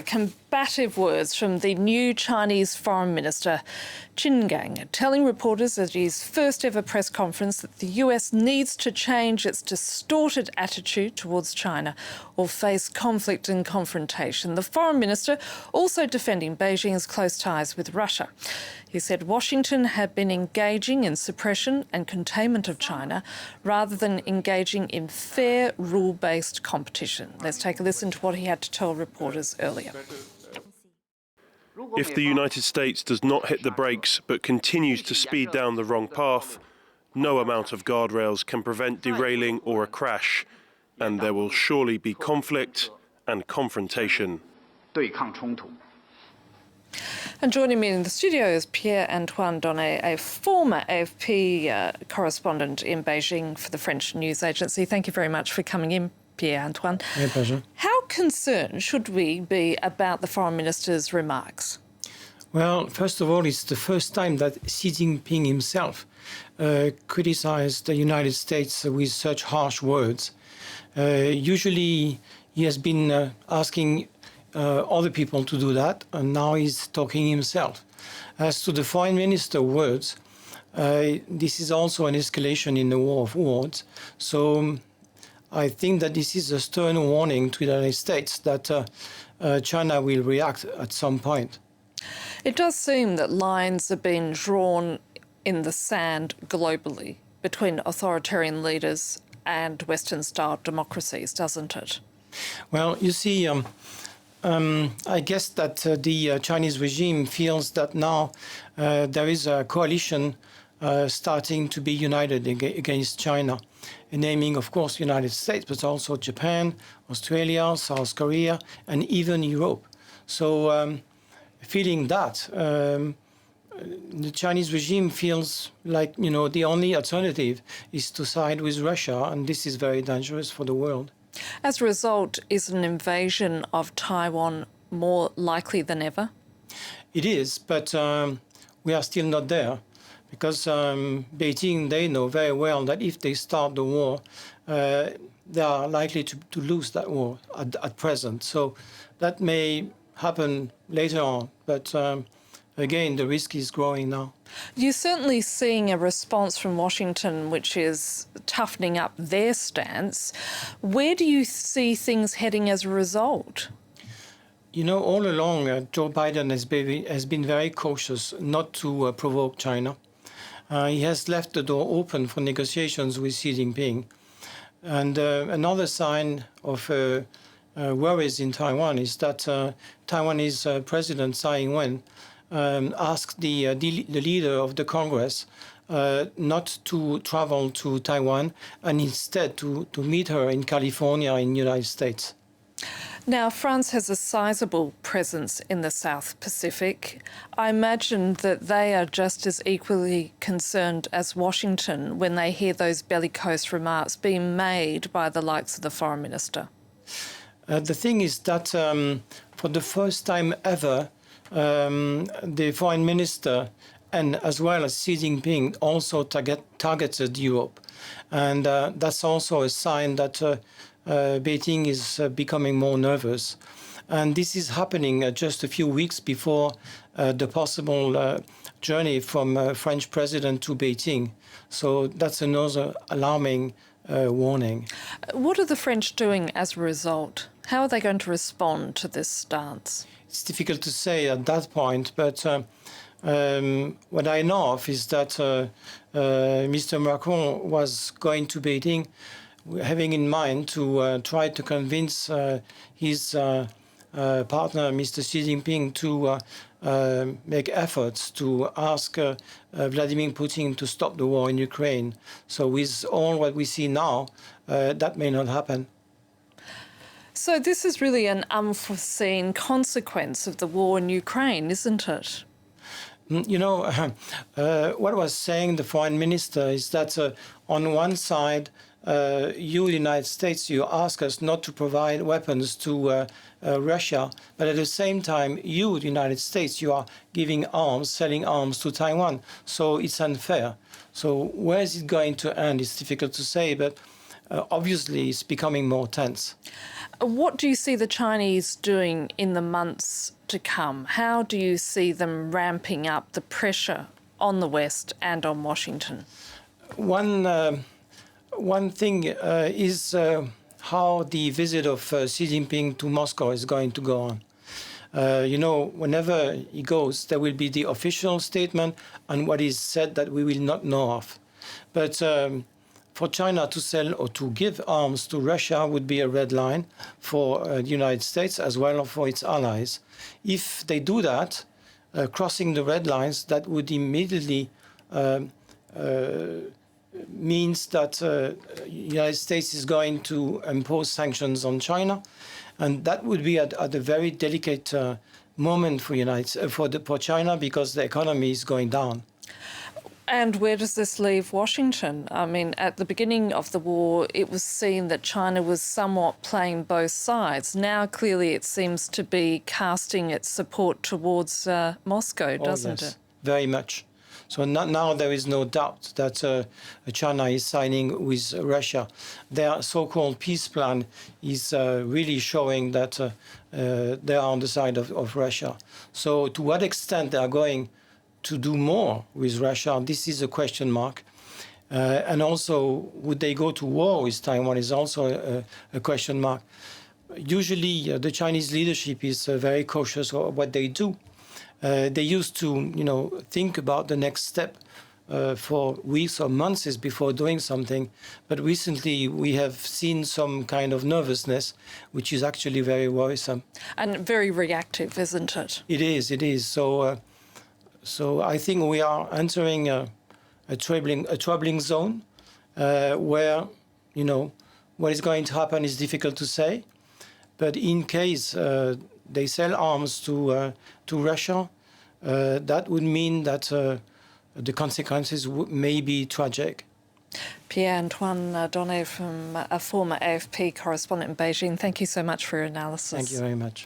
Combative words from the new Chinese Foreign Minister Qin Gang, telling reporters at his first ever press conference that the US needs to change its distorted attitude towards China or face conflict and confrontation. The Foreign Minister also defending Beijing's close ties with Russia. He said Washington had been engaging in suppression and containment of China rather than engaging in fair, rule-based competition. Let's take a listen to what he had to tell reporters earlier. If the United States does not hit the brakes but continues to speed down the wrong path, no amount of guardrails can prevent derailing or a crash, and there will surely be conflict and confrontation. And joining me in the studio is Pierre-Antoine Donnet, a former AFP correspondent in Beijing for the French news agency. Thank you very much for coming in, Pierre-Antoine. My pleasure. How concerned should we be about the Foreign Minister's remarks? Well, first of all, it's the first time that Xi Jinping himself criticized the United States with such harsh words. Usually he has been asking other people to do that, and now he's talking himself. As to the Foreign Minister words, this is also an escalation in the war of words. So I think that this is a stern warning to the United States that China will react at some point. It does seem that lines are being drawn in the sand globally between authoritarian leaders and Western-style democracies, doesn't it? Well, you see, I guess that the Chinese regime feels that now there is a coalition starting to be united against China, naming, of course, the United States, but also Japan, Australia, South Korea, and even Europe. So feeling that, the Chinese regime feels like, the only alternative is to side with Russia, and this is very dangerous for the world. As a result, is an invasion of Taiwan more likely than ever? It is, but we are still not there, because Beijing, they know very well that if they start the war, they are likely to lose that war at present. So that may happen later on, but again, the risk is growing now. You're certainly seeing a response from Washington which is toughening up their stance. Where do you see things heading as a result? All along, Joe Biden has been very cautious not to provoke China. He has left the door open for negotiations with Xi Jinping. And another sign of worries in Taiwan is that Taiwanese President Tsai Ing-wen asked the leader of the Congress not to travel to Taiwan and instead to meet her in California in the United States. Now, France has a sizable presence in the South Pacific. I imagine that they are just as equally concerned as Washington when they hear those bellicose remarks being made by the likes of the Foreign Minister. The thing is that for the first time ever, the Foreign Minister and as well as Xi Jinping also targeted Europe. And that's also a sign that Beijing is becoming more nervous. And this is happening just a few weeks before the possible journey from French president to Beijing. So that's another alarming warning. What are the French doing as a result? How are they going to respond to this stance? It's difficult to say at that point, but what I know of is that Mr. Macron was going to Beijing having in mind to try to convince his partner, Mr. Xi Jinping, to make efforts to ask Vladimir Putin to stop the war in Ukraine. So with all what we see now, that may not happen. So this is really an unforeseen consequence of the war in Ukraine, isn't it? What was saying the Foreign Minister is that on one side, you, the United States, you ask us not to provide weapons to Russia, but at the same time, you, the United States, you are giving arms, selling arms to Taiwan. So it's unfair. So where is it going to end? It's difficult to say, but obviously it's becoming more tense. What do you see the Chinese doing in the months to come? How do you see them ramping up the pressure on the West and on Washington? One thing is how the visit of Xi Jinping to Moscow is going to go on. Whenever he goes, there will be the official statement and what is said that we will not know of. But for China to sell or to give arms to Russia would be a red line for the United States as well as for its allies. If they do that, crossing the red lines, that would immediately means that the United States is going to impose sanctions on China, and that would be at a very delicate moment for China because the economy is going down. And where does this leave Washington? I mean, at the beginning of the war, it was seen that China was somewhat playing both sides. Now, clearly, it seems to be casting its support towards Moscow, doesn't it? Very much. So now there is no doubt that China is signing with Russia. Their so-called peace plan is really showing that they are on the side of Russia. So to what extent they are going to do more with Russia, this is a question mark. And also, would they go to war with Taiwan is also a question mark. Usually, the Chinese leadership is very cautious of what they do. They used to, think about the next step for weeks or months before doing something. But recently, we have seen some kind of nervousness, which is actually very worrisome. And very reactive, isn't it? It is. So I think we are entering a troubling zone where, what is going to happen is difficult to say. But in case they sell arms to Russia, that would mean that the consequences may be tragic. Pierre-Antoine Donnet, from a former AFP correspondent in Beijing, thank you so much for your analysis. Thank you very much.